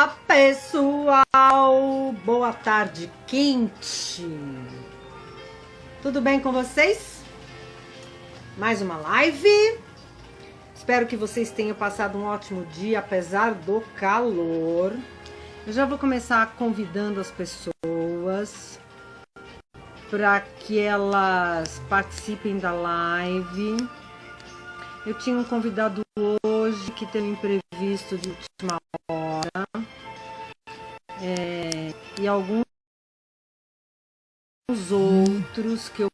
Olá, pessoal! Boa tarde quente! Tudo bem com vocês? Mais uma live. Espero que vocês tenham passado um ótimo dia, apesar do calor. Eu já vou começar convidando as pessoas para que elas participem da live. Eu tinha um convidado hoje que teve um imprevisto de última hora. E alguns outros que eu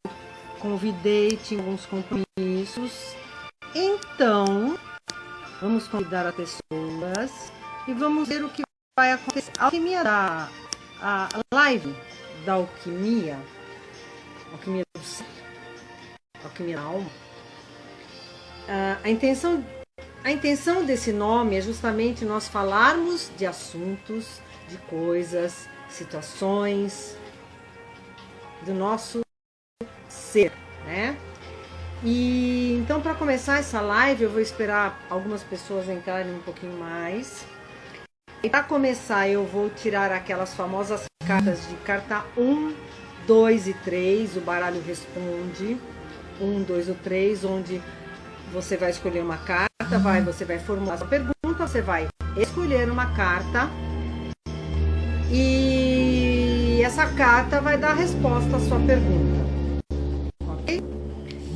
convidei tinham alguns compromissos. Então, vamos convidar as pessoas e vamos ver o que vai acontecer. A live da alquimia do ser, alquimia da alma. A intenção desse nome é justamente nós falarmos de assuntos, de coisas, situações do nosso ser, né? E então, para começar essa live, eu vou esperar algumas pessoas entrarem um pouquinho mais. E para começar, eu vou tirar aquelas famosas cartas de carta 1, 2 e 3, o baralho responde 1, 2 ou 3, onde você vai escolher uma carta, você vai formular sua pergunta, você vai escolher uma carta e essa carta vai dar a resposta à sua pergunta, ok?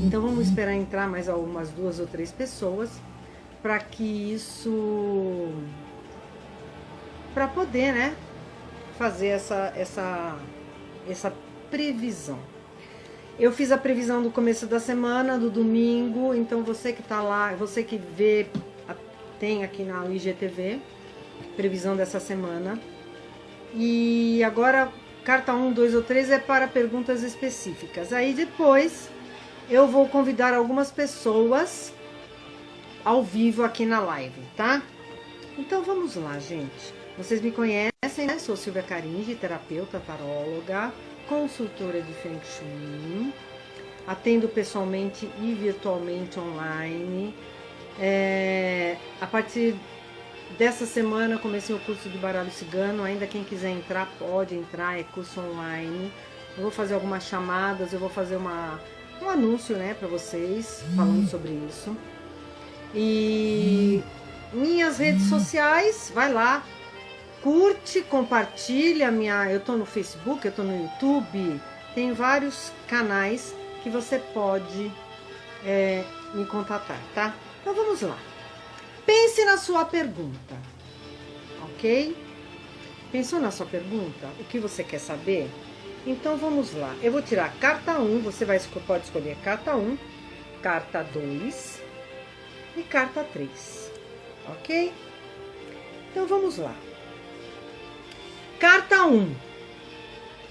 Então vamos esperar entrar mais algumas 2 ou 3 pessoas para que isso, para poder, né, fazer essa previsão. Eu fiz a previsão do começo da semana, do domingo, então você que tá lá, você que vê, tem aqui na IGTV, previsão dessa semana. E agora, carta 1, 2 ou 3 é para perguntas específicas. Aí depois eu vou convidar algumas pessoas ao vivo aqui na live, tá? Então vamos lá, gente. Vocês me conhecem, né? Sou Silvia Caringi, terapeuta, taróloga, consultora de Feng Shui, atendo pessoalmente e virtualmente online. A partir dessa semana comecei o curso de baralho cigano, ainda quem quiser entrar pode entrar, é curso online. Eu vou fazer algumas chamadas, eu vou fazer um anúncio, né, para vocês, falando sobre isso. E minhas redes sociais, vai lá, curte, compartilha eu tô no Facebook, eu tô no YouTube, tem vários canais que você pode me contatar, tá? Então vamos lá. Pense na sua pergunta, ok? Pensou na sua pergunta? O que você quer saber? Então vamos lá. Eu vou tirar carta 1, você pode escolher carta 1, carta 2 e carta 3, ok? Então vamos lá. Carta 1,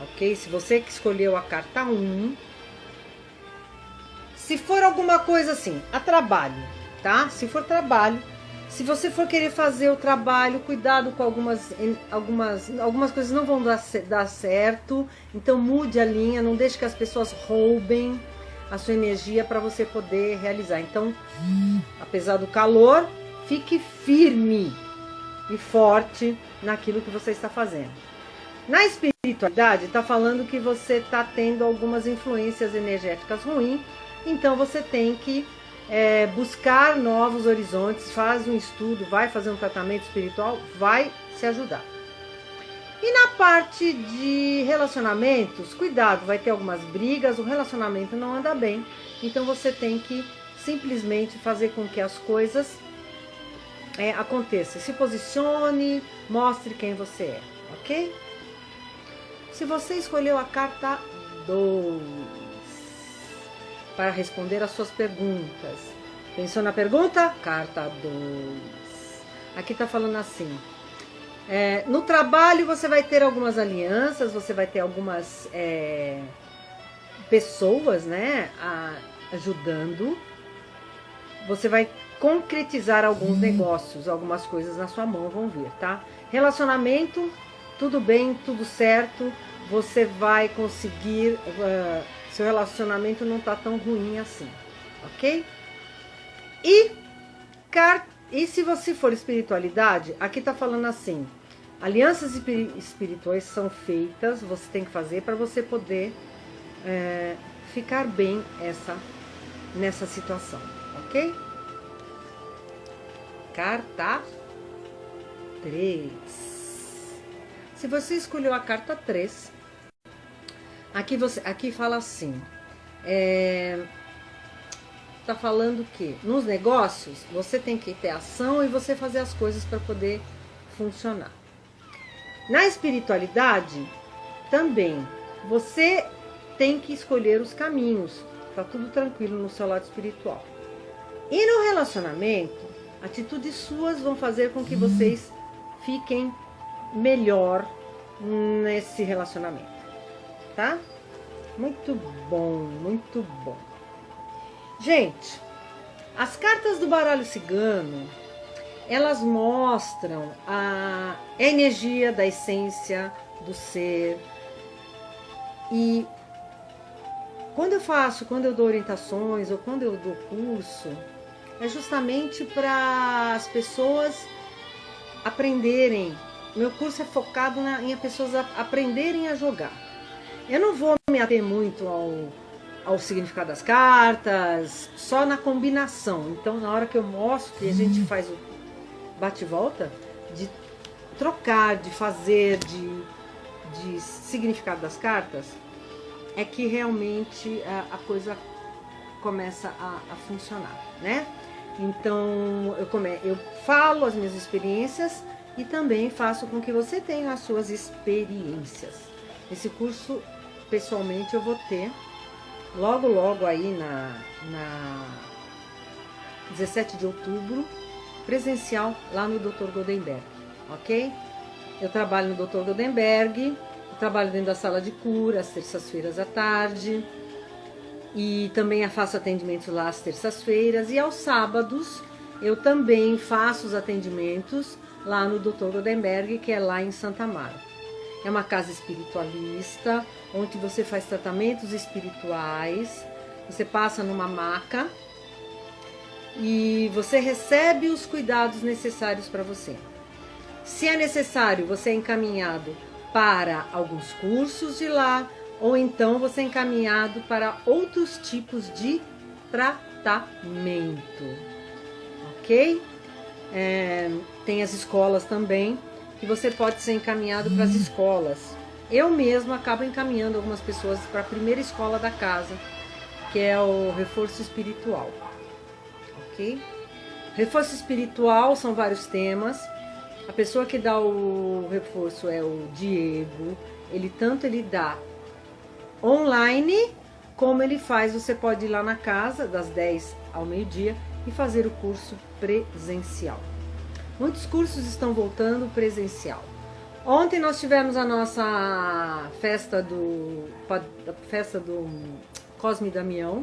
ok? Se você que escolheu a carta 1, se for alguma coisa assim, a trabalho, tá? Se for trabalho, se você for querer fazer o trabalho, cuidado com algumas coisas não vão dar certo, então mude a linha, não deixe que as pessoas roubem a sua energia para você poder realizar. Então, apesar do calor, fique firme e forte naquilo que você está fazendo. Na espiritualidade, está falando que você está tendo algumas influências energéticas ruins, então você tem que buscar novos horizontes, faz um estudo, vai fazer um tratamento espiritual, vai se ajudar. E na parte de relacionamentos, cuidado, vai ter algumas brigas, o relacionamento não anda bem, então você tem que simplesmente fazer com que as coisas aconteça, se posicione, mostre quem você é, ok? Se você escolheu a carta 2 para responder as suas perguntas, pensou na pergunta? Carta 2. Aqui tá falando assim, no trabalho você vai ter algumas alianças, você vai ter algumas pessoas, né, ajudando, você vai concretizar alguns negócios, algumas coisas na sua mão vão vir, tá? Relacionamento, tudo bem, tudo certo, você vai conseguir, seu relacionamento não tá tão ruim assim, ok? E se você for espiritualidade, aqui tá falando assim, Alianças espirituais são feitas, você tem que fazer para você poder ficar bem nessa situação, ok? Carta 3. Se você escolheu a carta 3, aqui fala assim, tá falando que nos negócios você tem que ter ação e você fazer as coisas para poder funcionar. Na espiritualidade também, você tem que escolher os caminhos, tá tudo tranquilo no seu lado espiritual. E no relacionamento, atitudes suas vão fazer com que vocês fiquem melhor nesse relacionamento, tá? Muito bom, muito bom. Gente, as cartas do baralho cigano, elas mostram a energia da essência do ser. E quando eu dou orientações ou quando eu dou curso, é justamente para as pessoas aprenderem. Meu curso é focado em as pessoas aprenderem a jogar. Eu não vou me ater muito ao significado das cartas, só na combinação. Então, na hora que eu mostro que a gente faz o bate-volta, de trocar, de fazer, de significado das cartas, é que realmente a coisa começa a funcionar, né? Então, eu falo as minhas experiências e também faço com que você tenha as suas experiências. Esse curso, pessoalmente, eu vou ter logo aí na 17 de outubro, presencial lá no Dr. Goldenberg, ok? Eu trabalho no Dr. Goldenberg, eu trabalho dentro da sala de cura, às terças-feiras à tarde, e também faço atendimentos lá às terças-feiras, e aos sábados eu também faço os atendimentos lá no Dr. Goldenberg, que é lá em Santa Amaro. É uma casa espiritualista, onde você faz tratamentos espirituais, você passa numa maca, e você recebe os cuidados necessários para você. Se é necessário, você é encaminhado para alguns cursos de lá, ou então você é encaminhado para outros tipos de tratamento, ok? Tem as escolas também, que você pode ser encaminhado para as escolas. Eu mesma acabo encaminhando algumas pessoas para a primeira escola da casa, que é o reforço espiritual. Okay? Reforço espiritual são vários temas. A pessoa que dá o reforço é o Diego. Ele dá online, como ele faz, você pode ir lá na casa das 10 ao meio-dia e fazer o curso presencial. Muitos cursos estão voltando presencial. Ontem nós tivemos a nossa festa do Cosme e Damião.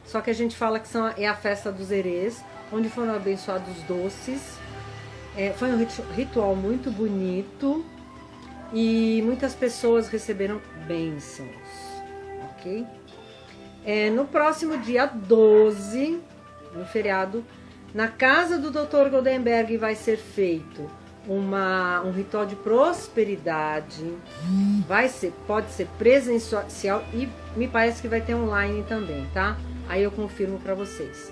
Só que a gente fala que é a festa dos herês, onde foram abençoados doces. Foi um ritual muito bonito e muitas pessoas receberam bênçãos, ok? No próximo dia 12, no feriado, na casa do Dr. Goldenberg vai ser feito um ritual de prosperidade. Pode ser presencial e me parece que vai ter online também, tá? Aí eu confirmo para vocês.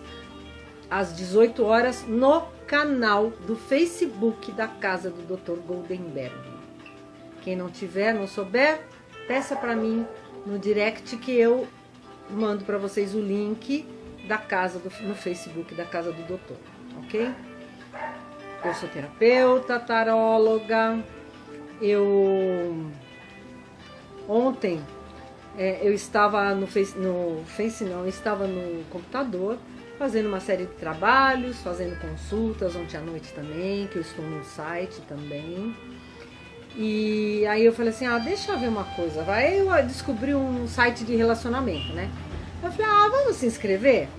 Às 18 horas no canal do Facebook da casa do Dr. Goldenberg. Quem não souber, peça para mim no direct que eu mando para vocês o link da casa no Facebook da casa do doutor, ok? Eu sou terapeuta, taróloga. Ontem eu estava eu estava no computador fazendo uma série de trabalhos, fazendo consultas ontem à noite também, que eu estou no site também. E aí eu falei assim, deixa eu ver uma coisa, eu descobri um site de relacionamento, né? Eu falei, vamos se inscrever?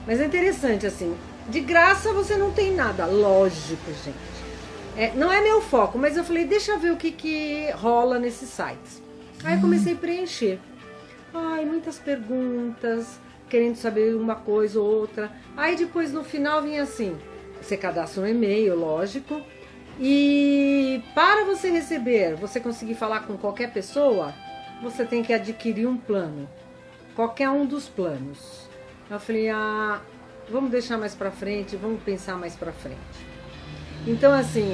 Mas é interessante, assim, de graça você não tem nada, lógico, gente. Não é meu foco, mas eu falei, deixa eu ver o que rola nesses sites. Aí eu comecei a preencher. Muitas perguntas, querendo saber uma coisa ou outra. Aí depois no final vinha assim, você cadastra um e-mail, lógico, E para você receber, você conseguir falar com qualquer pessoa, você tem que adquirir um plano, qualquer um dos planos. Eu falei, vamos deixar mais para frente, vamos pensar mais para frente. Então, assim,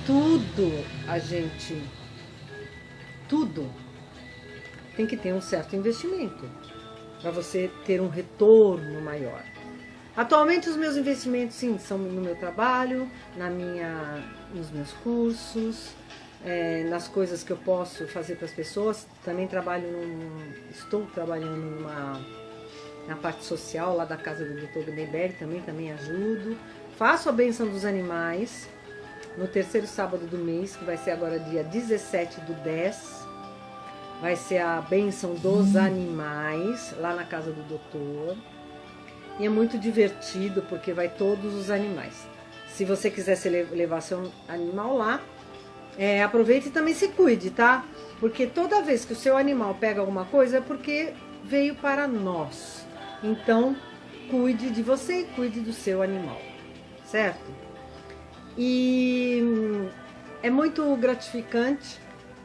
tudo tem que ter um certo investimento para você ter um retorno maior. Atualmente os meus investimentos, sim, são no meu trabalho, nos meus cursos, nas coisas que eu posso fazer para as pessoas. Também estou trabalhando na parte social lá da casa do Dr. Gutenberg, também ajudo. Faço a bênção dos animais no terceiro sábado do mês, que vai ser agora dia 17/10. Vai ser a bênção dos animais lá na casa do doutor. E é muito divertido porque vai todos os animais. Se você quiser levar seu animal lá, aproveite e também se cuide, tá? Porque toda vez que o seu animal pega alguma coisa é porque veio para nós. Então, cuide de você e cuide do seu animal, certo? E é muito gratificante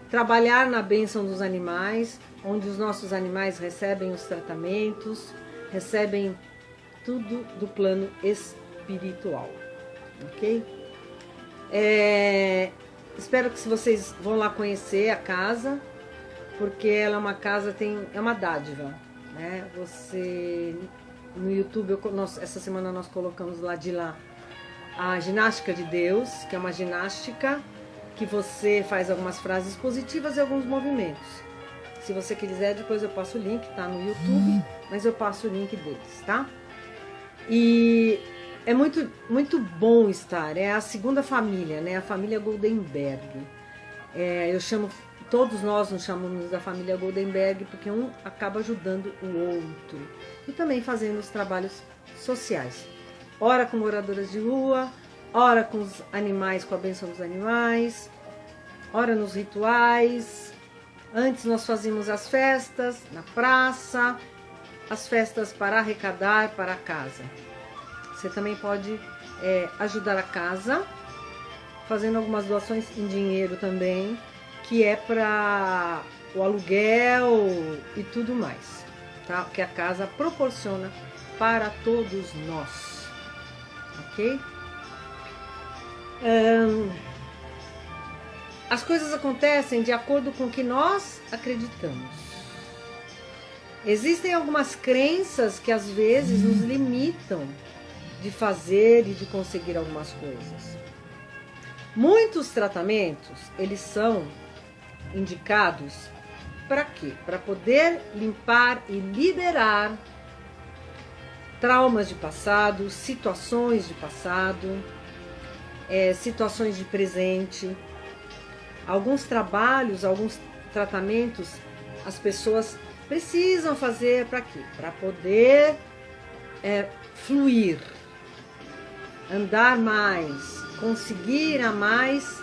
trabalhar na bênção dos animais, onde os nossos animais recebem os tratamentos, recebem tudo do plano espiritual, ok? Espero que vocês vão lá conhecer a casa, porque ela é uma casa, é uma dádiva, né? No YouTube, essa semana nós colocamos lá a ginástica de Deus, que é uma ginástica que você faz algumas frases positivas e alguns movimentos. Se você quiser, depois eu passo o link, tá no YouTube, mas eu passo o link deles, tá? E é muito, muito bom estar, é a segunda família, né? A família Goldenberg. Todos nós nos chamamos da família Goldenberg porque um acaba ajudando o outro. E também fazendo os trabalhos sociais. Ora com moradoras de rua, ora com os animais, com a bênção dos animais, ora nos rituais. Antes nós fazíamos as festas na praça, as festas para arrecadar para a casa. Você também pode ajudar a casa, fazendo algumas doações em dinheiro também, que é para o aluguel e tudo mais, tá? Que a casa proporciona para todos nós, ok? As coisas acontecem de acordo com o que nós acreditamos. Existem algumas crenças que às vezes nos limitam de fazer e de conseguir algumas coisas. Muitos tratamentos, eles são indicados para quê? Para poder limpar e liberar traumas de passado, situações de passado, situações de presente. Alguns trabalhos, alguns tratamentos, as pessoas precisam fazer para quê? Para poder fluir, andar mais, conseguir a mais,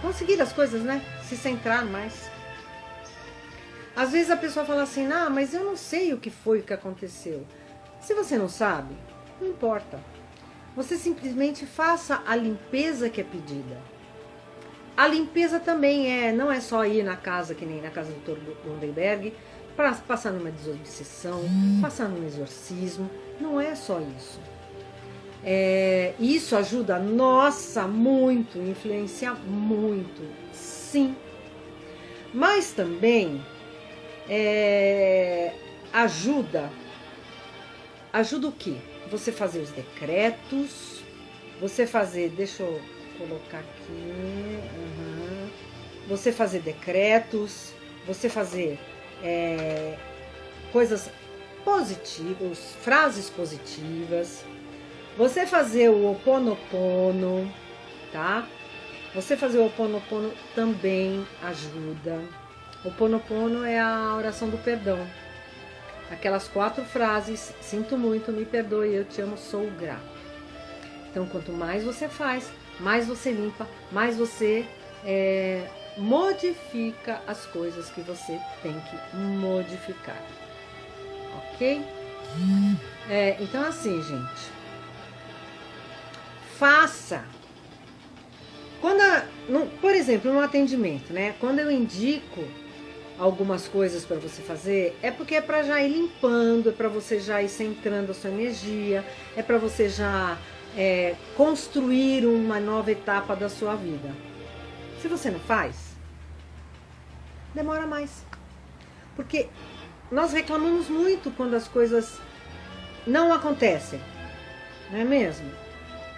conseguir as coisas, né? Se centrar mais. Às vezes a pessoa fala assim, mas eu não sei o que foi que aconteceu. Se você não sabe, não importa. Você simplesmente faça a limpeza que é pedida. A limpeza também não é só ir na casa, que nem na casa do Dr. Goldenberg, para passar numa desobsessão, passar num exorcismo. Não é só isso. Isso ajuda, muito, influencia muito, sim. Mas também ajuda o quê? Você fazer os decretos, você fazer, deixa eu colocar aqui, você fazer decretos, você fazer coisas positivas, frases positivas, você fazer o Ho'oponopono, tá? Você fazer o Ho'oponopono também ajuda. O Ho'oponopono é a oração do perdão. Aquelas 4 frases, sinto muito, me perdoe, eu te amo, sou grato. Então, quanto mais você faz, mais você limpa, mais você modifica as coisas que você tem que modificar. Ok? Então, assim, gente, faça pensa. Por exemplo, no atendimento, né? Quando eu indico algumas coisas para você fazer, é porque é para já ir limpando, é para você já ir centrando a sua energia, é para você já construir uma nova etapa da sua vida. Se você não faz, demora mais. Porque nós reclamamos muito quando as coisas não acontecem, não é mesmo?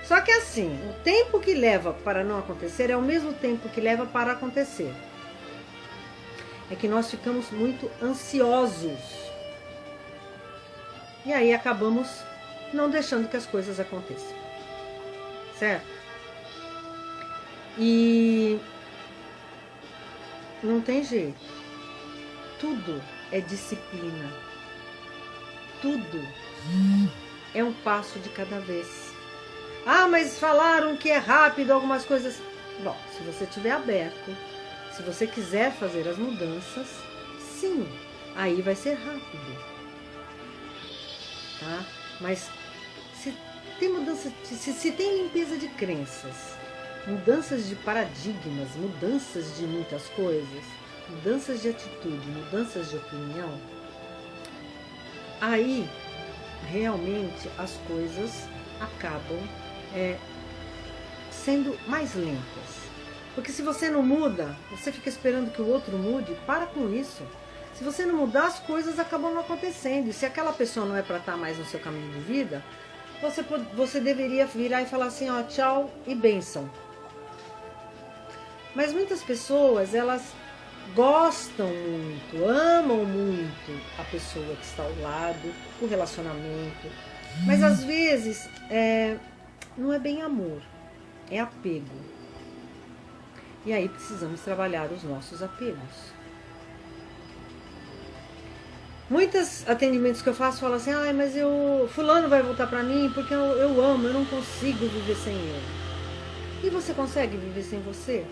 Só que assim, o tempo que leva para não acontecer é o mesmo tempo que leva para acontecer. É que nós ficamos muito ansiosos. E aí acabamos não deixando que as coisas aconteçam. Certo? E não tem jeito. Tudo é disciplina. Tudo é um passo de cada vez. Ah, mas falaram que é rápido algumas coisas. Bom, se você estiver aberto, se você quiser fazer as mudanças, sim, aí vai ser rápido. Tá? Mas se tem mudança, se tem limpeza de crenças, mudanças de paradigmas, mudanças de muitas coisas, mudanças de atitude, mudanças de opinião, aí realmente as coisas acabam sendo mais lentas. Porque se você não muda, você fica esperando que o outro mude, para com isso. Se você não mudar, as coisas acabam não acontecendo. E se aquela pessoa não é para estar mais no seu caminho de vida, você deveria virar e falar assim, ó, tchau e bênção. Mas muitas pessoas, elas gostam muito, amam muito a pessoa que está ao lado, o relacionamento. Mas às vezes não é bem amor, é apego. E aí precisamos trabalhar os nossos apegos. Muitos atendimentos que eu faço falam assim, mas fulano vai voltar para mim porque eu amo, eu não consigo viver sem ele. E você consegue viver sem você?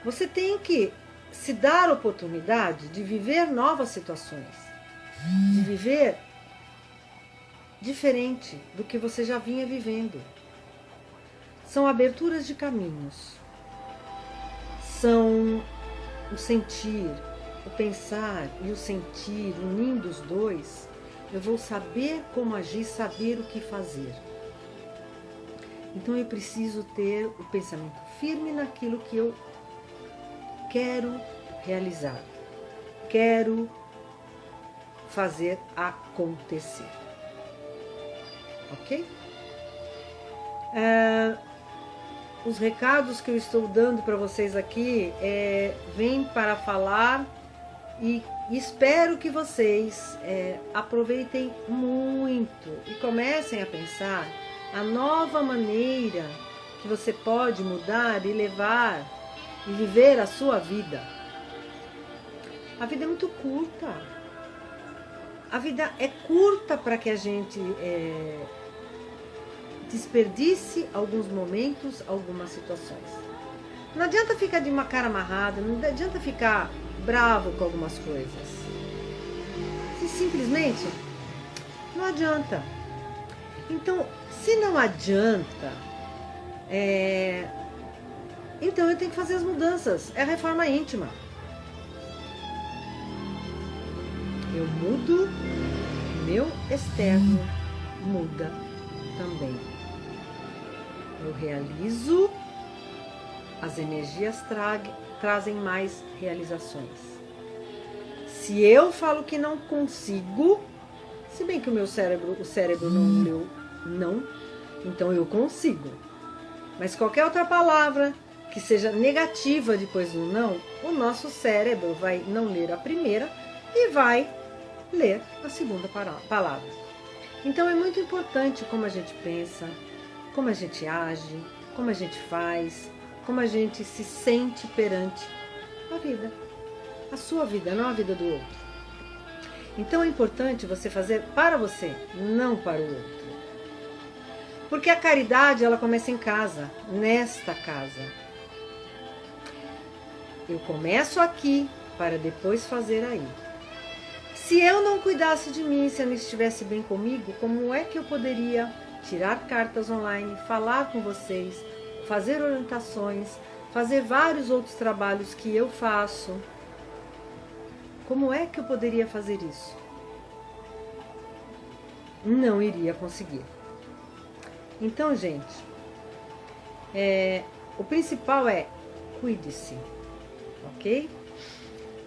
Você tem que se dar a oportunidade de viver novas situações, de viver diferente do que você já vinha vivendo. São aberturas de caminhos, são o sentir, o pensar e o sentir, unindo os dois, eu vou saber como agir, saber o que fazer. Então eu preciso ter o pensamento firme naquilo que eu quero realizar, quero fazer acontecer. Ok? Os recados que eu estou dando para vocês aqui vêm para falar e espero que vocês aproveitem muito e comecem a pensar a nova maneira que você pode mudar e levar e viver a sua vida. A vida é muito curta. A vida é curta para que a gente desperdice alguns momentos, algumas situações. Não adianta ficar de uma cara amarrada, não adianta ficar bravo com algumas coisas. Simplesmente não adianta. Então, se não adianta, então eu tenho que fazer as mudanças. É a reforma íntima. Eu mudo, meu externo muda também. Eu realizo, as energias trazem mais realizações. Se eu falo que não consigo, se bem que o cérebro não leu não, então eu consigo. Mas qualquer outra palavra que seja negativa depois do não, o nosso cérebro vai não ler a primeira e vai ler a segunda palavra. Então é muito importante como a gente pensa, como a gente age, como a gente faz, como a gente se sente perante a vida. A sua vida, não a vida do outro. Então é importante você fazer para você, não para o outro. Porque a caridade, ela começa em casa, nesta casa. Eu começo aqui para depois fazer aí. Se eu não cuidasse de mim, se eu não estivesse bem comigo, como é que eu poderia tirar cartas online, falar com vocês, fazer orientações, fazer vários outros trabalhos que eu faço. Como é que eu poderia fazer isso? Não iria conseguir. Então, gente, o principal é cuide-se, ok?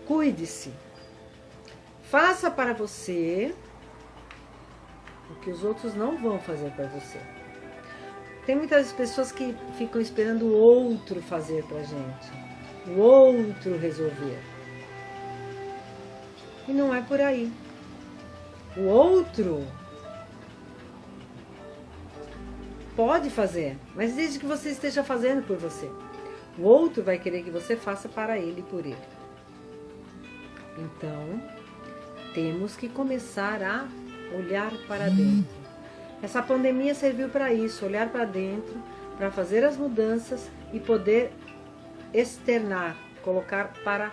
Cuide-se. Faça para você o que os outros não vão fazer para você. Tem muitas pessoas que ficam esperando o outro fazer pra gente, o outro resolver. E não é por aí. O outro pode fazer, mas desde que você esteja fazendo por você. O outro vai querer que você faça para ele e por ele. Então, temos que começar a olhar para dentro. Essa pandemia serviu para isso, olhar para dentro, para fazer as mudanças e poder externar, colocar para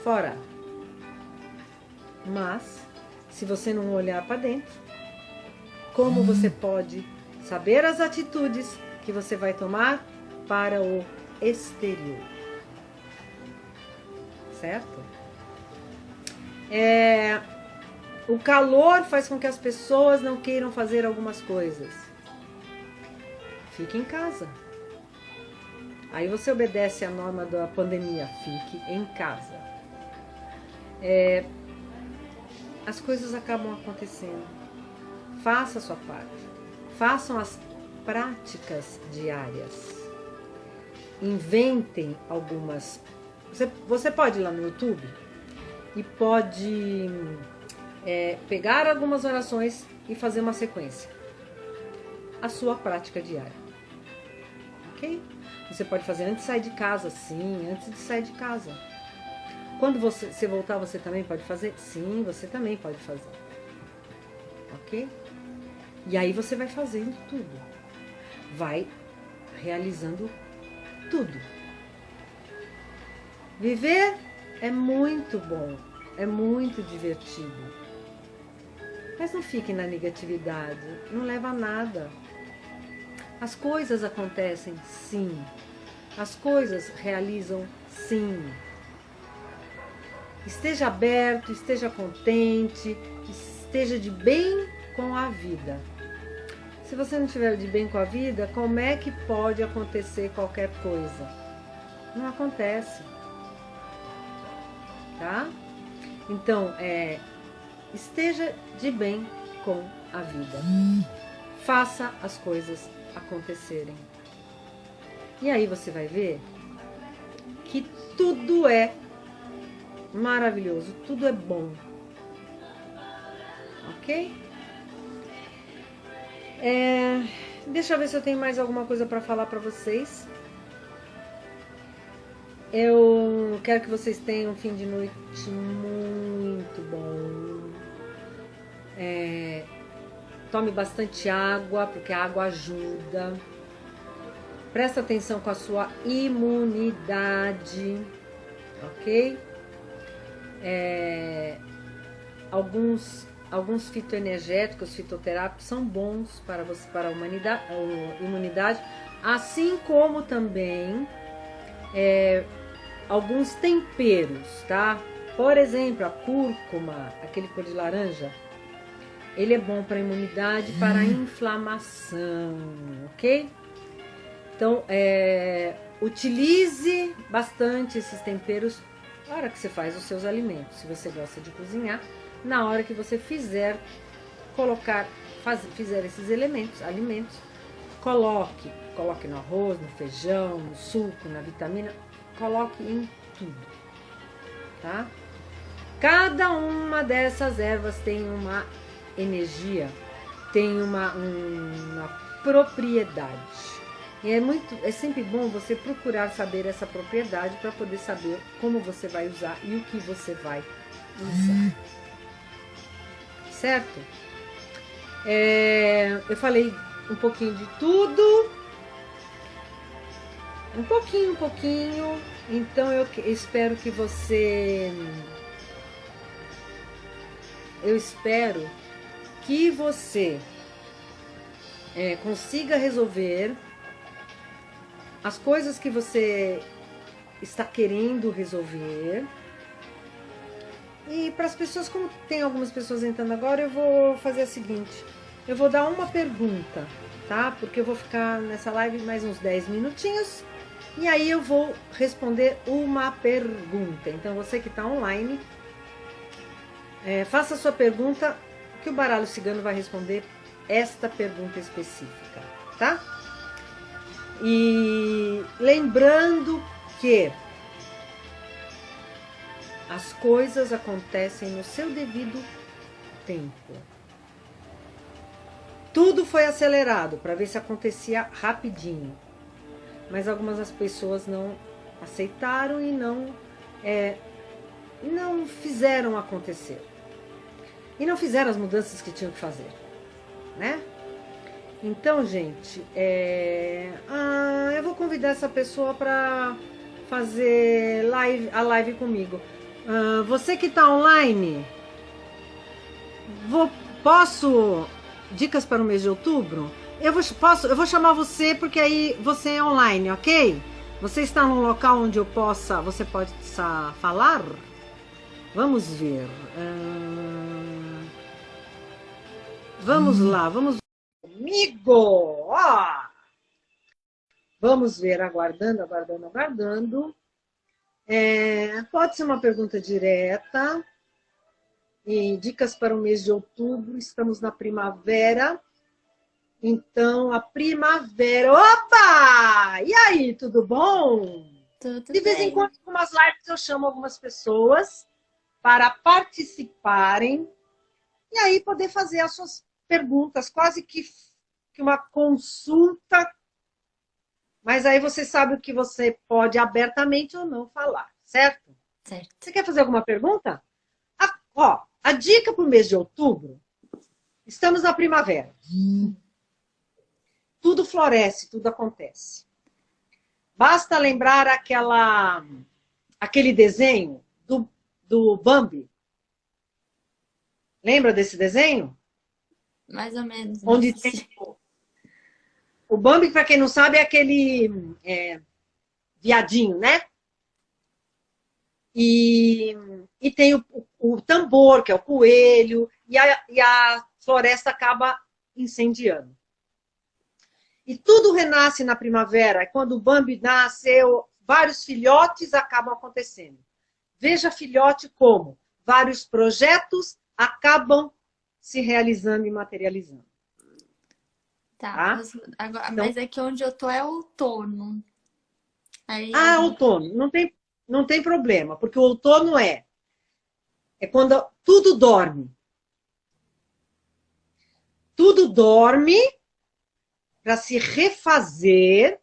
fora. Mas, se você não olhar para dentro, como você pode saber as atitudes que você vai tomar para o exterior? Certo? O calor faz com que as pessoas não queiram fazer algumas coisas. Fique em casa. Aí você obedece à norma da pandemia. Fique em casa. As coisas acabam acontecendo. Faça a sua parte. Façam as práticas diárias. Inventem algumas. Você pode ir lá no YouTube e pode pegar algumas orações e fazer uma sequência. A sua prática diária. Ok? Você pode fazer antes de sair de casa, sim, antes de sair de casa. Quando você voltar, você também pode fazer? Sim, você também pode fazer. Ok? E aí você vai fazendo tudo. Vai realizando tudo. Viver é muito bom, é muito divertido. Mas não fique na negatividade, não leva a nada. As coisas acontecem, sim. As coisas realizam, sim. Esteja aberto, esteja contente, esteja de bem com a vida. Se você não estiver de bem com a vida, como é que pode acontecer qualquer coisa? Não acontece. Tá? Então, esteja de bem com a vida. Faça as coisas acontecerem. E aí você vai ver que tudo é maravilhoso, tudo é bom. Ok? Deixa eu ver se eu tenho mais alguma coisa para falar para vocês. Eu quero que vocês tenham um fim de noite muito bom. Tome bastante água, porque a água ajuda. Presta atenção com a sua imunidade, ok? Alguns fitoenergéticos, fitoterápicos são bons para você, para a imunidade, assim como também alguns temperos, tá? Por exemplo, a cúrcuma, aquele cor de laranja, ele é bom para a imunidade, para a inflamação, ok? Então, utilize bastante esses temperos na hora que você faz os seus alimentos. Se você gosta de cozinhar, na hora que você fizer esses alimentos, coloque no arroz, no feijão, no suco, na vitamina, coloque em tudo, tá? Cada uma dessas ervas tem uma energia, tem uma propriedade. E é sempre bom você procurar saber essa propriedade para poder saber como você vai usar e o que você vai usar. Certo? Eu falei um pouquinho de tudo. Um pouquinho. Então eu espero que você... consiga resolver as coisas que você está querendo resolver. E para as pessoas, como tem algumas pessoas entrando agora, eu vou fazer o seguinte. Eu vou dar uma pergunta, tá? Porque eu vou ficar nessa live mais uns 10 minutinhos. E aí eu vou responder uma pergunta. Então você que está online, faça a sua pergunta, que o baralho cigano vai responder esta pergunta específica, tá? E lembrando que as coisas acontecem no seu devido tempo. Tudo foi acelerado para ver se acontecia rapidinho. Mas algumas das pessoas não aceitaram e não fizeram acontecer. E não fizeram as mudanças que tinham que fazer, né? Então, gente, eu vou convidar essa pessoa para fazer a live comigo. Você que está online, posso dicas para o mês de outubro? Eu vou chamar você porque aí você é online, ok? Você está num local onde você pode falar? Vamos ver. Vamos lá, vamos ver comigo. Ó. Vamos ver, aguardando. Pode ser uma pergunta direta. E dicas para o mês de outubro. Estamos na primavera. Então, a primavera... Opa! E aí, tudo bom? Tudo De vez em bem. quando, com umas lives, eu chamo algumas pessoas para participarem e aí poder fazer as suas perguntas, quase que uma consulta. Mas aí você sabe o que você pode abertamente ou não falar, certo? Certo. Você quer fazer alguma pergunta? A dica para o mês de outubro, estamos na primavera. Tudo floresce, tudo acontece. Basta lembrar aquele desenho do Bambi. Lembra desse desenho? Mais ou menos. Onde tem o Bambi, para quem não sabe, é aquele viadinho, né? E tem o tambor, que é o coelho, e a floresta acaba incendiando. E tudo renasce na primavera. Quando o Bambi nasceu, vários filhotes acabam acontecendo. Veja filhote como vários projetos acabam se realizando e materializando. Tá? Agora, então, mas aqui onde eu tô é outono. Aí outono. Não tem problema, porque o outono é quando tudo dorme. Tudo dorme para se refazer,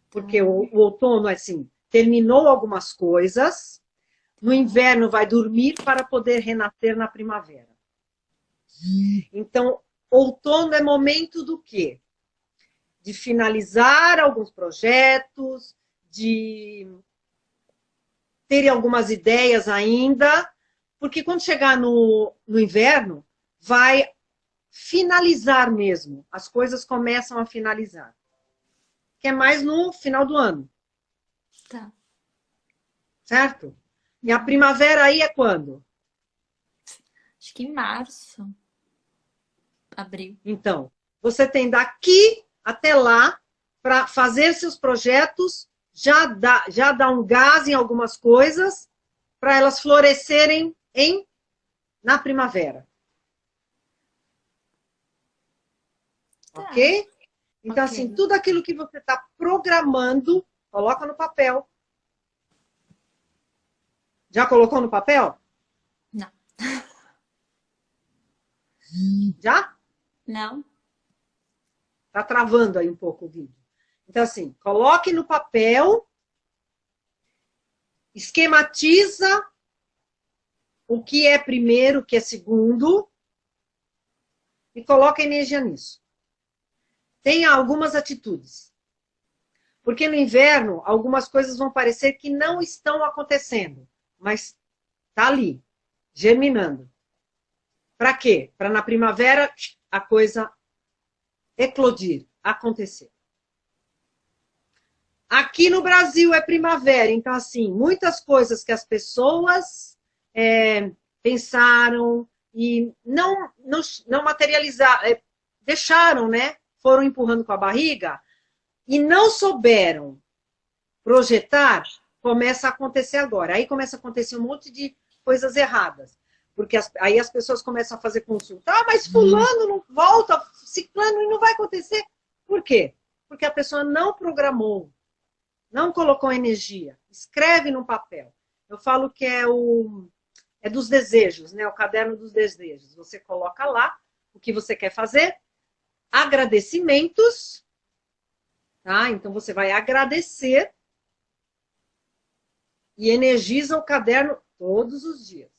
porque o outono, assim, terminou algumas coisas, no inverno vai dormir para poder renascer na primavera. Então, outono é momento do quê? De finalizar alguns projetos, de ter algumas ideias ainda, porque quando chegar no inverno, vai finalizar mesmo. As coisas começam a finalizar. Que é mais no final do ano. Tá. Certo? E a primavera aí é quando? Acho que em março. Abril. Então, você tem daqui até lá para fazer seus projetos, já dá um gás em algumas coisas para elas florescerem na primavera. Tá. Ok? Então, Ok. assim, tudo aquilo que você está programando, coloca no papel. Já colocou no papel? Não. Já? Não? Tá travando aí um pouco o vídeo. Então, assim, coloque no papel, esquematiza o que é primeiro, o que é segundo, e coloca energia nisso. Tenha algumas atitudes. Porque no inverno, algumas coisas vão parecer que não estão acontecendo, mas tá ali, germinando. Para quê? Para na primavera a coisa eclodir, acontecer. Aqui no Brasil é primavera, então, assim, muitas coisas que as pessoas pensaram e não materializaram, deixaram, né? Foram empurrando com a barriga e não souberam projetar, começa a acontecer agora. Aí começa a acontecer um monte de coisas erradas. Porque aí as pessoas começam a fazer consulta. Ah, mas fulano não volta, ciclano, e não vai acontecer. Por quê? Porque a pessoa não programou, não colocou energia. Escreve no papel. Eu falo que é dos desejos, né? O caderno dos desejos. Você coloca lá o que você quer fazer, agradecimentos, tá? Então você vai agradecer e energiza o caderno todos os dias.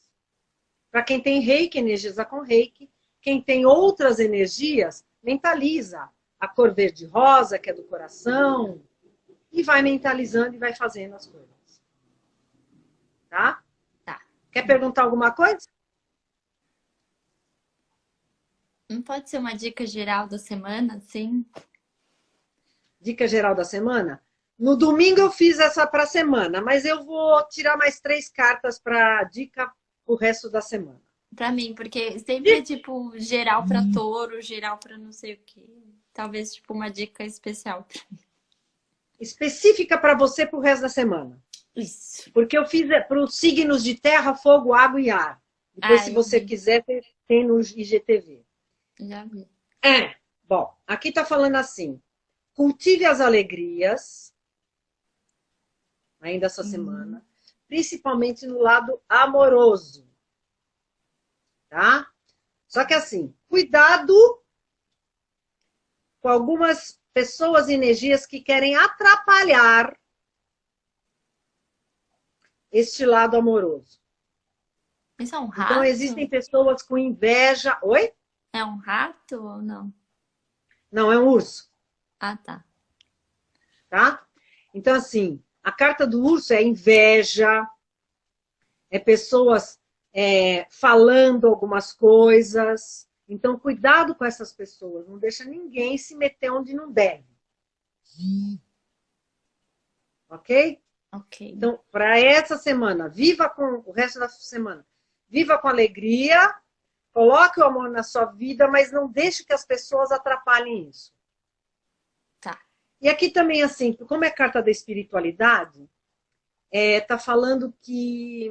Para quem tem reiki, energiza com reiki. Quem tem outras energias, mentaliza a cor verde-rosa, que é do coração, e vai mentalizando e vai fazendo as coisas. Tá? Tá. Quer perguntar alguma coisa? Não pode ser uma dica geral da semana, sim? Dica geral da semana? No domingo eu fiz essa para a semana, mas eu vou tirar mais 3 cartas para dica o resto da semana. Pra mim, porque sempre é tipo geral pra touro, geral pra não sei o quê. Talvez tipo uma dica especial. Específica para você para o resto da semana. Isso. Porque eu fiz para os signos de terra, fogo, água e ar. Depois, se você quiser, tem no IGTV. Já vi. Bom, aqui está falando assim. Cultive as alegrias, ainda essa semana, principalmente no lado amoroso. Tá? Só que assim, cuidado com algumas pessoas e energias que querem atrapalhar este lado amoroso. Isso é um rato? Então, existem pessoas com inveja. Oi? É um rato ou não? Não, é um urso. Ah, tá. Tá? Então, assim, a carta do urso é inveja, é pessoas falando algumas coisas. Então, cuidado com essas pessoas. Não deixa ninguém se meter onde não deve. Ok? Ok. Então, para essa semana, viva com o resto da semana. Viva com alegria, coloque o amor na sua vida, mas não deixe que as pessoas atrapalhem isso. Tá. E aqui também, assim, como é carta da espiritualidade, tá falando que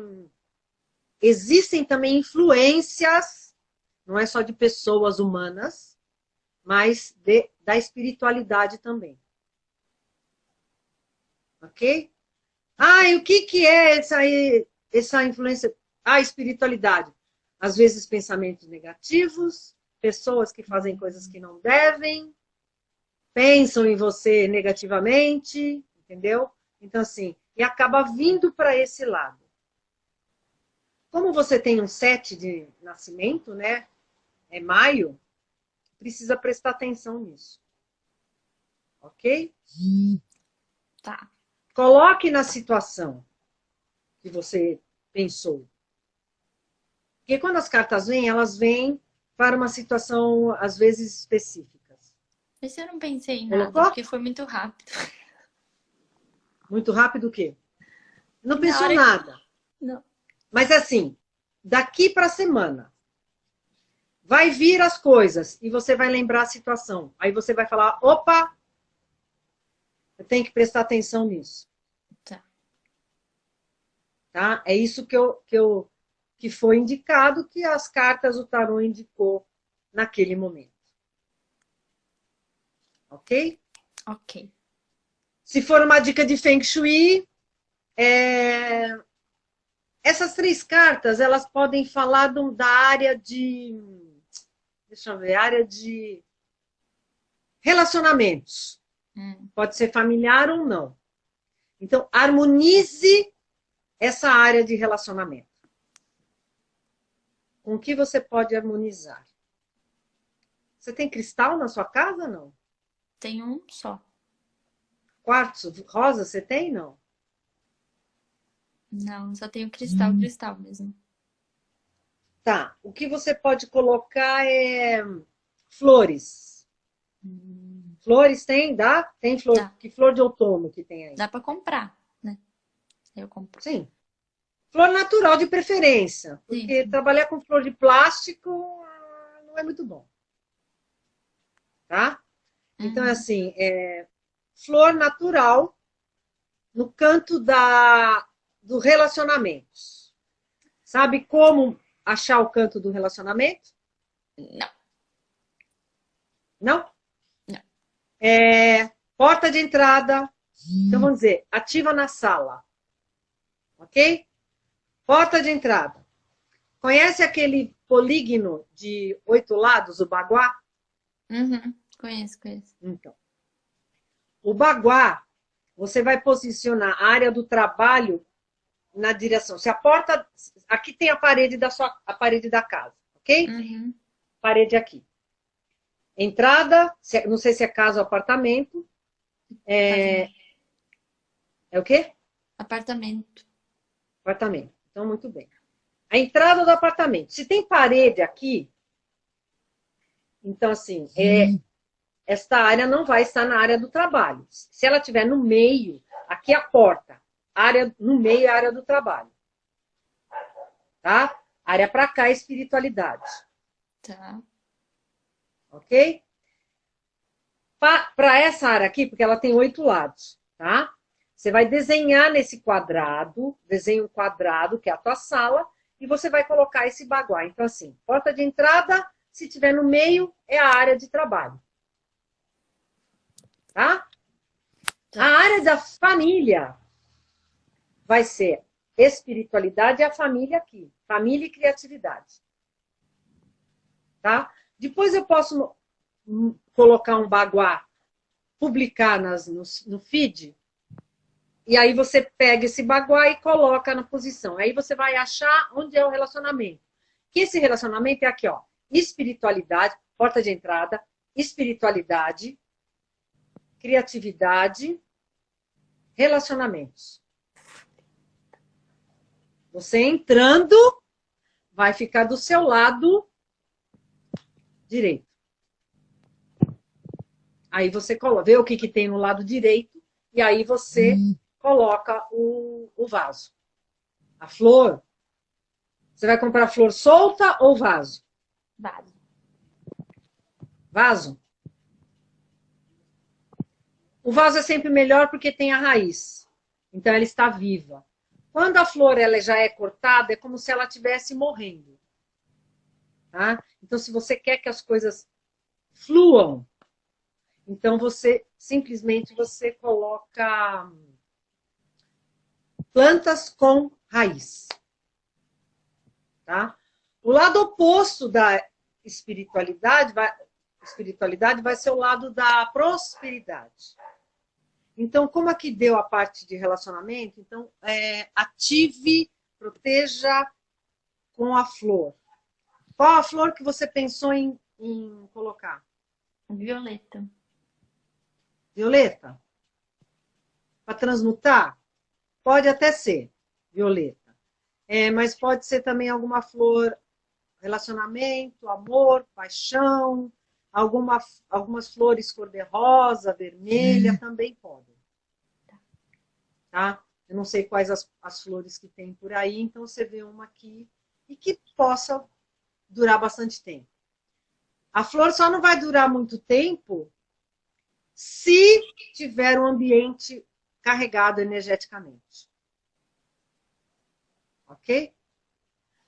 existem também influências, não é só de pessoas humanas, mas da espiritualidade também. Ok? E o que é essa influência? A espiritualidade. Às vezes pensamentos negativos, pessoas que fazem coisas que não devem, pensam em você negativamente, entendeu? Então, assim, e acaba vindo para esse lado. Como você tem um 7 de nascimento, né? É maio, precisa prestar atenção nisso. Ok? Tá. Coloque na situação que você pensou. Porque quando as cartas vêm, elas vêm para uma situação, às vezes, específicas. Mas eu não pensei em nada, Colocou? porque foi muito rápido. Muito rápido o quê? Não Na pensou hora que- nada. Não. Mas assim, daqui para a semana, vai vir as coisas e você vai lembrar a situação. Aí você vai falar, opa, eu tenho que prestar atenção nisso. Tá? É isso que foi indicado, que as cartas, o tarô indicou naquele momento. Ok? Ok. Se for uma dica de Feng Shui, essas 3 cartas, elas podem falar da área de... Deixa eu ver, área de relacionamentos. Pode ser familiar ou não. Então, harmonize essa área de relacionamento. Com o que você pode harmonizar? Você tem cristal na sua casa ou não? Tem um só. Quartzo rosa você tem, não? Não, só tenho cristal, cristal mesmo. Tá. O que você pode colocar é flores. Flores tem? Dá? Tem flor? Dá. Que flor de outono que tem aí? Dá pra comprar, né? Eu compro. Sim. Flor natural de preferência. Porque Sim. trabalhar com flor de plástico não é muito bom. Tá? Então, assim, flor natural no canto do relacionamento. Sabe como achar o canto do relacionamento? Não. Não? Não. Porta de entrada. Então, vamos dizer, ativa na sala. Ok? Porta de entrada. Conhece aquele polígono de 8 lados, o baguá? Conheço. Então, o baguá, você vai posicionar a área do trabalho na direção. Se a porta... Aqui tem a parede da casa, ok? Parede aqui. Entrada, não sei se é casa ou apartamento. É o quê? Apartamento. Apartamento. Então, muito bem. A entrada do apartamento. Se tem parede aqui, então, assim, esta área não vai estar na área do trabalho. Se ela estiver no meio, aqui é a porta. No meio é a área do trabalho. Tá? Área para cá é espiritualidade. Tá. Ok? Para essa área aqui, porque ela tem 8 lados, tá? Você vai desenhar nesse quadrado, desenha um quadrado, que é a tua sala, e você vai colocar esse baguá. Então, assim, porta de entrada, se tiver no meio, é a área de trabalho. Tá? A área da família vai ser espiritualidade e a família aqui. Família e criatividade. Tá? Depois eu posso colocar um baguá, publicar no feed, e aí você pega esse baguá e coloca na posição. Aí você vai achar onde é o relacionamento. Que esse relacionamento é aqui, ó. Espiritualidade, porta de entrada, espiritualidade, criatividade, relacionamentos. Você entrando, vai ficar do seu lado direito. Aí você vê o que tem no lado direito e aí você coloca o vaso. A flor. Você vai comprar flor solta ou vaso? Vaso. Vaso? O vaso é sempre melhor porque tem a raiz. Então ela está viva. Quando a flor ela já é cortada, é como se ela estivesse morrendo. Tá? Então, se você quer que as coisas fluam, então você simplesmente coloca plantas com raiz. Tá? O lado oposto da espiritualidade vai ser o lado da prosperidade. Então, como aqui deu a parte de relacionamento, então ative, proteja com a flor. Qual a flor que você pensou em colocar? Violeta. Violeta? Para transmutar? Pode até ser violeta. Mas pode ser também alguma flor, relacionamento, amor, paixão, algumas flores cor-de-rosa, vermelha, também podem. Tá? Eu não sei quais as flores que tem por aí, então você vê uma aqui e que possa durar bastante tempo. A flor só não vai durar muito tempo se tiver um ambiente carregado energeticamente. Ok?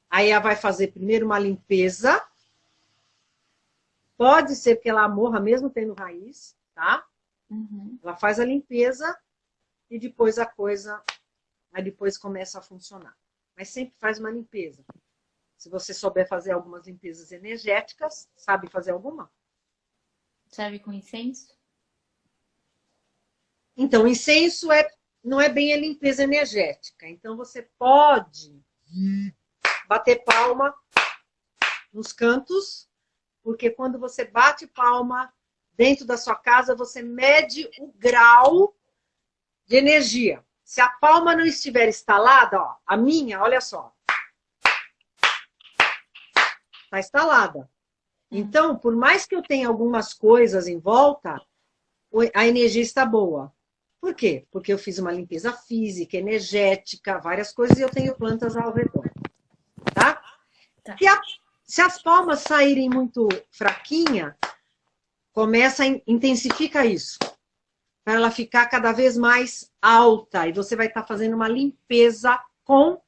Aí ela vai fazer primeiro uma limpeza. Pode ser que ela morra mesmo tendo raiz, tá? Ela faz a limpeza e depois aí depois começa a funcionar. Mas sempre faz uma limpeza. Se você souber fazer algumas limpezas energéticas, sabe fazer alguma? Serve com incenso? Então, incenso não é bem a limpeza energética. Então, você pode bater palma nos cantos, porque quando você bate palma dentro da sua casa, você mede o grau de energia. Se a palma não estiver instalada, ó, a minha, olha só, está instalada. Então, por mais que eu tenha algumas coisas em volta, a energia está boa. Por quê? Porque eu fiz uma limpeza física, energética, várias coisas, e eu tenho plantas ao redor. Tá? Tá. Se as palmas saírem muito fraquinha, intensifica isso. Para ela ficar cada vez mais alta. E você vai estar fazendo uma limpeza com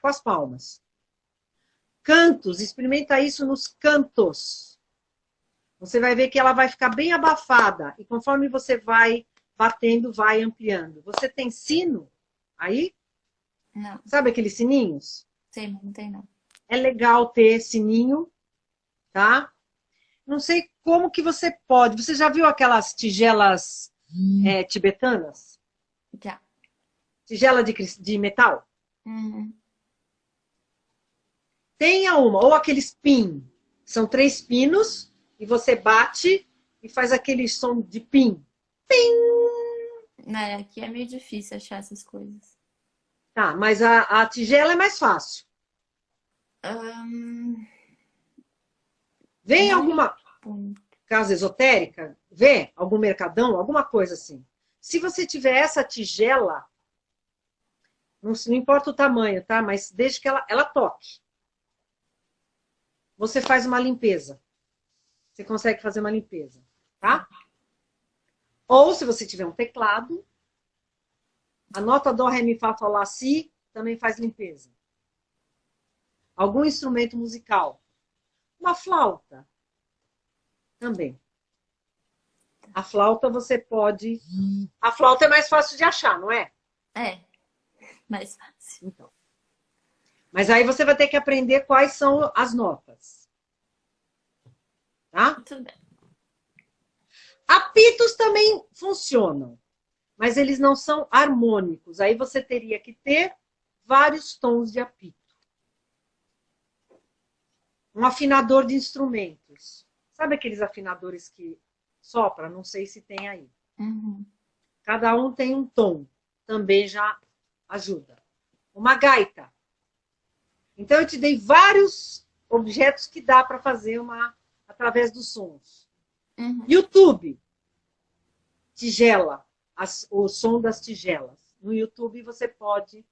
as palmas. Cantos, experimenta isso nos cantos. Você vai ver que ela vai ficar bem abafada. E conforme você vai batendo, vai ampliando. Você tem sino aí? Não. Sabe aqueles sininhos? Sei, não tem não. É legal ter sininho, tá? Não sei como que você pode. Você já viu aquelas tigelas tibetanas? Já. Tigela de metal? Uhum. Tenha uma. Ou aqueles pin. São 3 pinos e você bate e faz aquele som de pin. Pim! Aqui é meio difícil achar essas coisas. Tá, mas a tigela é mais fácil. Vem alguma casa esotérica? Vê algum mercadão? Alguma coisa assim. Se você tiver essa tigela, não importa o tamanho, tá? Mas desde que ela toque. Você faz uma limpeza. Você consegue fazer uma limpeza, tá? Ou se você tiver um teclado, anota Dó, Ré, Mi, Fá, Sol, Lá, Si, também faz limpeza. Algum instrumento musical. Uma flauta. Também. A flauta você pode... A flauta é mais fácil de achar, não é? É, mais fácil. Então. Mas aí você vai ter que aprender quais são as notas. Tá? Tudo bem. Apitos também funcionam, mas eles não são harmônicos. Aí você teria que ter vários tons de apito. Um afinador de instrumentos. Sabe aqueles afinadores que sopra? Não sei se tem aí. Uhum. Cada um tem um tom. Também já ajuda. Uma gaita. Então eu te dei vários objetos que dá para fazer através dos sons. Uhum. YouTube. Tigela. O som das tigelas. No YouTube você pode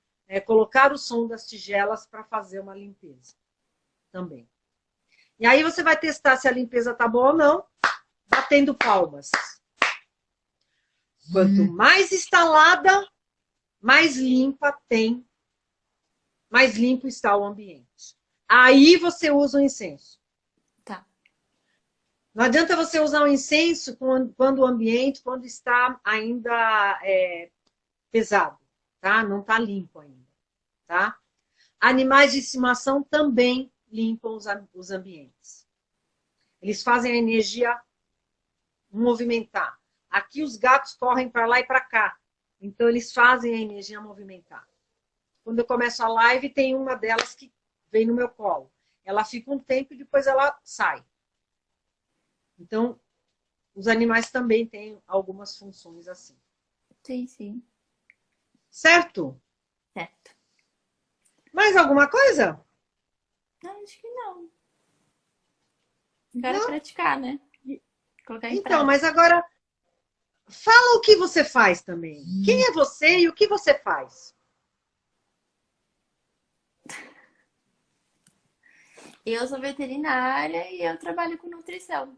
colocar o som das tigelas para fazer uma limpeza. Também. E aí você vai testar se a limpeza tá boa ou não, batendo palmas. Quanto mais instalada, mais limpa tem, mais limpo está o ambiente. Aí você usa o incenso. Tá. Não adianta você usar o incenso quando o ambiente, quando está ainda pesado, tá? Não está limpo ainda, tá? Animais de estimação também limpam os ambientes. Eles fazem a energia movimentar. Aqui os gatos correm para lá e para cá. Então eles fazem a energia movimentar. Quando eu começo a live, tem uma delas que vem no meu colo. Ela fica um tempo e depois ela sai. Então, os animais também têm algumas funções assim. Sim, sim. Certo? Certo. Mais alguma coisa? Não, acho que não. Agora é Não? praticar, né? Colocar em Então, prática. mas agora, fala o que você faz também. Quem é você e o que você faz? Eu sou veterinária e eu trabalho com nutrição.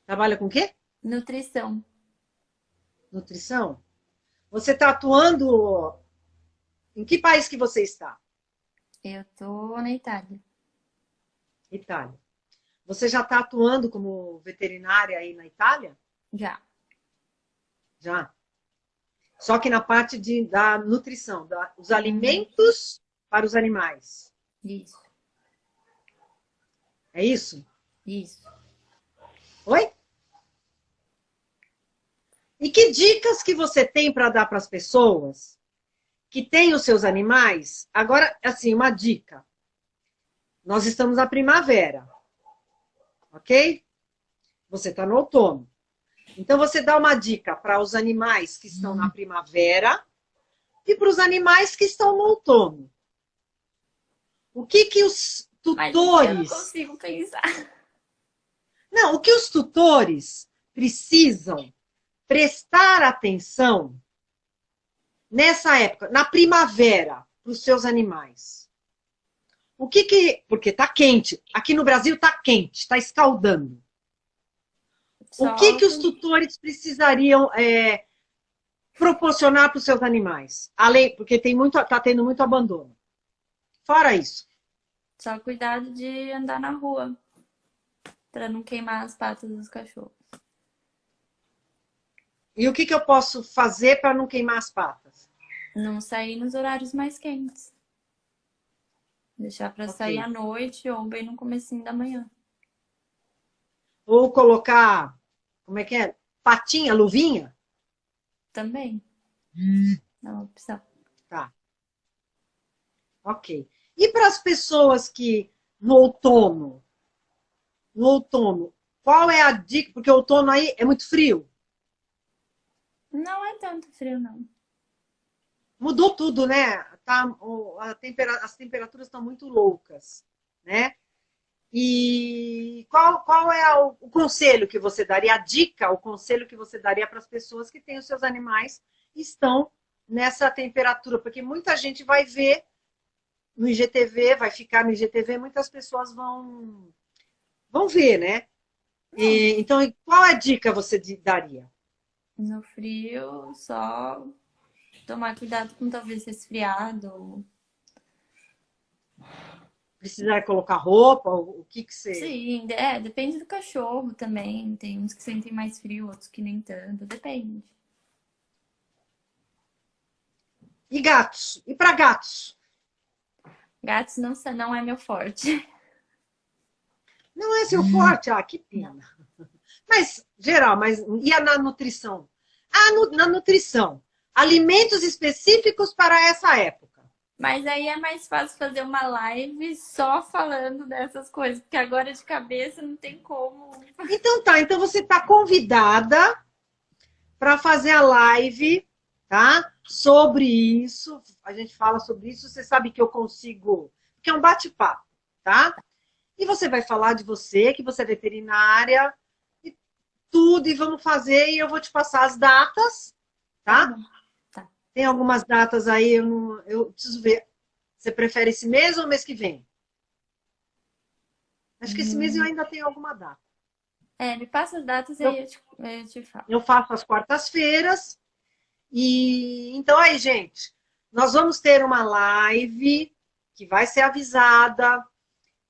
Trabalha com o quê? Nutrição. Nutrição? Você está atuando... Em que país que você está? Eu tô na Itália. Itália. Você já está atuando como veterinária aí na Itália? Já. Já. Só que na parte da nutrição, os alimentos para os animais. Isso. É isso? Isso. Oi? E que dicas que você tem para dar para as pessoas que têm os seus animais? Agora, assim, uma dica. Nós estamos na primavera, ok? Você está no outono. Então, você dá uma dica para os animais que estão na primavera e para os animais que estão no outono. O que Mas isso eu não tutores... consigo pensar. Não, o que os tutores precisam prestar atenção nessa época, na primavera, para os seus animais. Porque está quente. Aqui no Brasil está quente, está escaldando. O que os tutores precisariam proporcionar para os seus animais? Além, porque está tendo muito abandono. Fora isso. Só cuidado de andar na rua, para não queimar as patas dos cachorros. E o que eu posso fazer para não queimar as patas? Não sair nos horários mais quentes. Deixar para sair à noite ou bem no comecinho da manhã. Ou colocar, como é que é? Patinha, luvinha? Também. É uma opção. Tá. Ok. E para as pessoas que no outono, qual é a dica? Porque o outono aí é muito frio. Não é tanto frio, não. Mudou tudo, né? As temperaturas estão muito loucas, né? E qual é o conselho que você daria, a dica, o conselho que você daria para as pessoas que têm os seus animais e estão nessa temperatura? Porque muita gente vai ver no IGTV, vai ficar no IGTV, muitas pessoas vão ver, né? Então, qual a dica você daria? No frio, só tomar cuidado com talvez resfriado. Precisar colocar roupa? O que você... Sim, depende do cachorro também. Tem uns que sentem mais frio, outros que nem tanto. Depende. E gatos? E para gatos? Gatos não é meu forte. Não é seu forte? Ah, que pena. Mas, geral, e na nutrição? Na nutrição. Alimentos específicos para essa época. Mas aí é mais fácil fazer uma live só falando dessas coisas, porque agora de cabeça não tem como. Então tá, então você está convidada para fazer a live, tá? Sobre isso. A gente fala sobre isso, você sabe que eu consigo, porque é um bate-papo, tá? E você vai falar de você, que você é veterinária, e tudo, e vamos fazer, e eu vou te passar as datas, tá? Tá. Tem algumas datas aí, eu preciso ver. Você prefere esse mês ou mês que vem? Acho que esse mês eu ainda tenho alguma data. Me passa as datas e aí eu te falo. Eu faço às quartas-feiras. E então aí, gente, nós vamos ter uma live que vai ser avisada,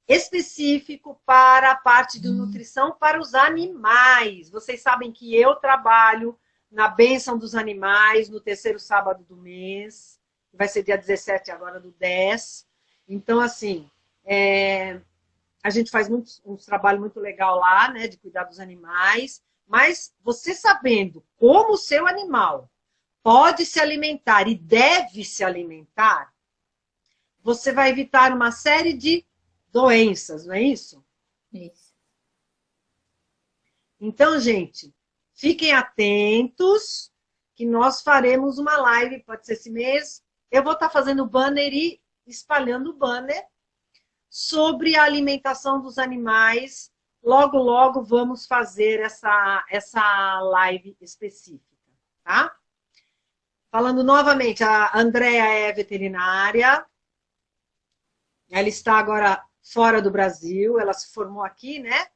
específico para a parte de nutrição para os animais. Vocês sabem que eu trabalho na Bênção dos Animais no terceiro sábado do mês, que vai ser dia 17 agora do 10. Então, assim, a gente faz um trabalho muito legal lá, né, de cuidar dos animais, mas você sabendo como o seu animal pode se alimentar e deve se alimentar, você vai evitar uma série de doenças, não é isso? Isso. Então, gente, fiquem atentos que nós faremos uma live, pode ser esse mês. Eu vou estar fazendo banner e espalhando o banner sobre a alimentação dos animais. Logo, logo vamos fazer essa live específica, tá? Falando novamente, a Andrea é veterinária. Ela está agora fora do Brasil. Ela se formou aqui, né?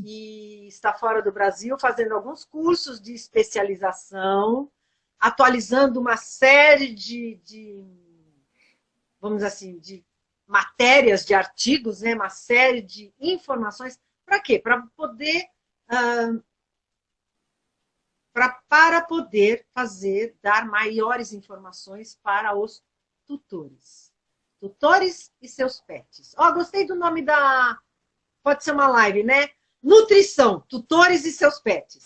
E está fora do Brasil, fazendo alguns cursos de especialização, atualizando uma série vamos dizer assim, de matérias, de artigos, né? Uma série de informações. Para quê? Para poder... para poder dar maiores informações para os tutores. Tutores e seus pets. Gostei do nome da... Pode ser uma live, né? Nutrição, tutores e seus pets.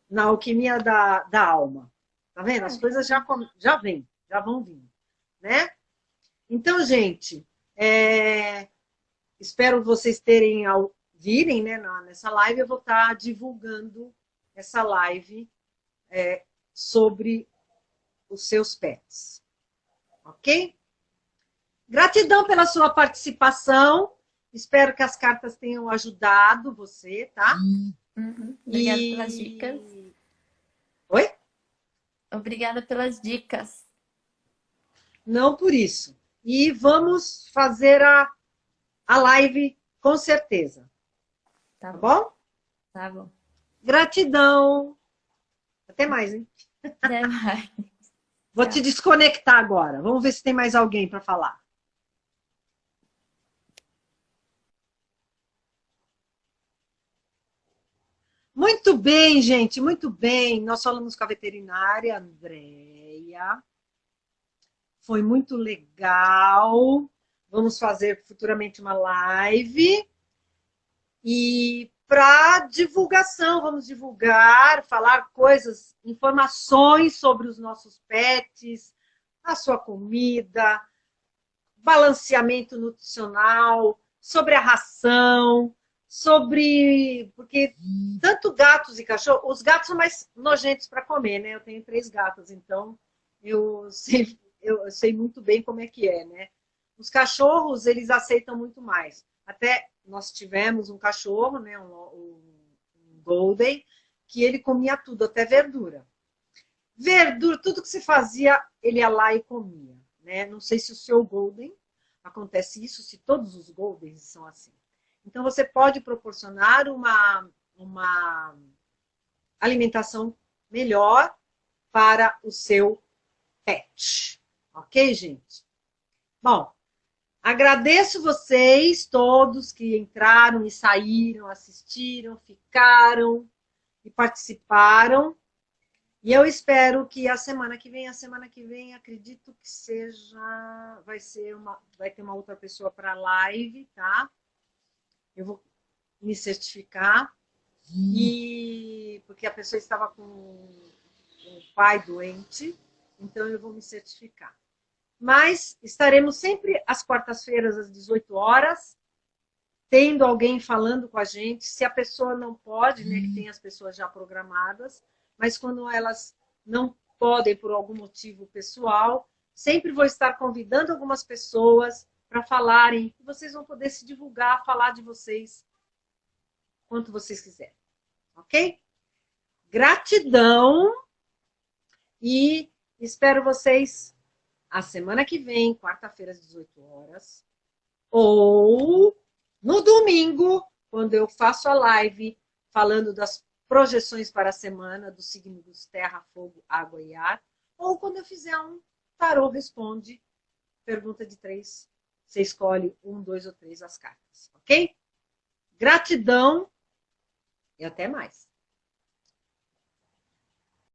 Na alquimia da alma. Tá vendo? As coisas já vão vindo. Né? Então, gente, espero vocês virem, né, nessa live. Eu vou estar divulgando essa live sobre os seus pets. Ok? Gratidão pela sua participação. Espero que as cartas tenham ajudado você, tá? Obrigada pelas dicas. Oi? Obrigada pelas dicas. Não por isso. E vamos fazer a live com certeza. Tá bom? Tá bom. Gratidão. Até mais, hein? Até mais. Vou te desconectar agora. Vamos ver se tem mais alguém para falar. Muito bem, gente, muito bem. Nós falamos com a veterinária Andréia. Foi muito legal. Vamos fazer futuramente uma live. E para divulgação, vamos divulgar, falar coisas, informações sobre os nossos pets, a sua comida, balanceamento nutricional, sobre a ração, sobre... Porque tanto gatos e cachorros... Os gatos são mais nojentos para comer, né? Eu tenho 3 gatos, então eu sei muito bem como é que é, né? Os cachorros, eles aceitam muito mais. Até nós tivemos um cachorro, né? Um Golden, que ele comia tudo, até verdura. Verdura, tudo que se fazia, ele ia lá e comia. Né? Não sei se o seu Golden acontece isso, se todos os Goldens são assim. Então, você pode proporcionar uma alimentação melhor para o seu pet. Ok, gente? Bom, agradeço vocês todos que entraram e saíram, assistiram, ficaram e participaram. E eu espero que a semana que vem, acredito que vai ter uma outra pessoa para a live, tá? Eu vou me certificar. E porque a pessoa estava com o pai doente, então eu vou me certificar. Mas estaremos sempre às quartas-feiras, às 18 horas, tendo alguém falando com a gente. Se a pessoa não pode, né, que tem as pessoas já programadas, mas quando elas não podem por algum motivo pessoal, sempre vou estar convidando algumas pessoas para falarem, que vocês vão poder se divulgar, falar de vocês, quanto vocês quiserem. Ok? Gratidão e espero vocês a semana que vem, quarta-feira, às 18 horas, ou no domingo, quando eu faço a live falando das projeções para a semana dos signos terra, fogo, água e ar, ou quando eu fizer um tarô responde, pergunta de 3, você escolhe 1, 2 ou 3 as cartas, ok? Gratidão e até mais.